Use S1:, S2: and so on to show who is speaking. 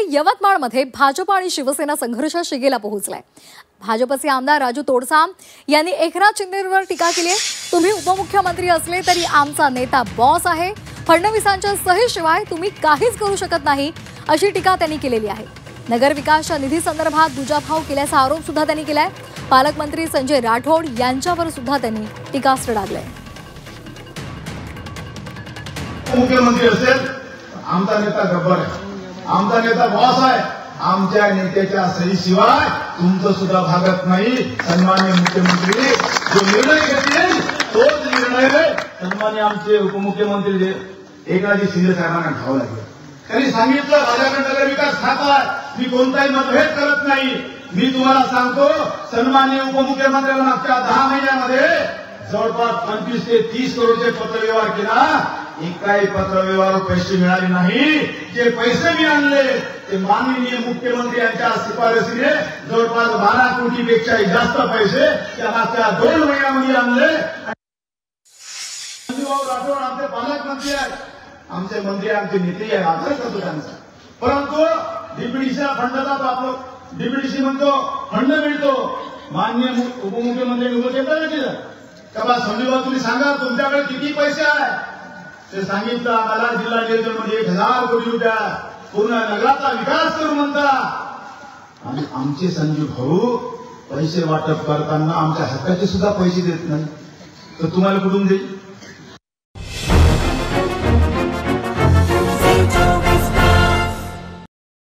S1: यवतमाळमध्ये भाजप आणि शिवसेना संघर्ष शिगेला पोहोचलाय। भाजपचे आमदार राजू तोडसाम यांनी एकनाथ शिंदेंवर टीका केली आहे। तुम्ही उपमुख्यमंत्री असले तरी आमचा नेता बॉस आहे, फडणवीसांच्या सहीशिवाय तुम्ही काहीच करू शकत नाही, अशी टीका त्यांनी केलेली आहे। नगर विकासच्या निधी संदर्भात दुजाभाव केल्याचा आरोप सुद्धा त्यांनी केलाय। पालकमंत्री संजय राठोड यांच्यावर सुद्धा त्यांनी टीकास्त्र डागलंय।
S2: मुख्यमंत्री असेल आमचा नेता गब्बर आहे, आमचा नेता बॉस आहे, आमच्या नेत्याच्या सहीशिवाय तुमचं सुद्धा भागत नाही। सन्माननीय मुख्यमंत्री जो निर्णय घेतील तोच निर्णय सन्माननीय आमचे उपमुख्यमंत्री एकनाथ शिंदे साहेबांना घ्यावं लागेल। त्यांनी सांगितलं माझ्याकडे नगर विकास खाता आहे, मी कोणताही मतभेद करत नाही। मी तुम्हाला सांगतो सन्माननीय उपमुख्यमंत्र्यांना मागच्या 10 महिन्यामध्ये जवळपास 25 ते 30 करोडचे पत्रव्यवहार केला। एकाही पत्रव्यवहार पैसे मिळाले नाही। जे पैसे मी आणले ते माननीय मुख्यमंत्री यांच्या शिफारसीने जवळपास 12 कोटीपेक्षा जास्त पैसे त्या मागच्या 2 महिन्यामध्ये आणले। संजयभाऊ राठोड आमचे पालकमंत्री आहेत, आमचे मंत्री आमचे नेते आहे, आदर करतो त्यांचा। परंतु डीपीडीसीला फंडाचा आपलं डीपीडीसी म्हणतो फंड मिळतो, माननीय उपमुख्यमंत्र्यांनी उभं केलं नाही केलं का बा संजयभाऊ तुम्ही सांगा तुमच्याकडे किती पैसे आहे। ते सांगितलं आम्हाला जिल्हा नियोजनमध्ये 1000 कोटी रुपये पूर्ण नगराचा विकास करू म्हणता। आणि आमचे संजू भाऊ पैसे वाटप करताना आमच्या हक्काचे सुद्धा पैसे देत नाही, तर तुम्हाला कुठून देईल।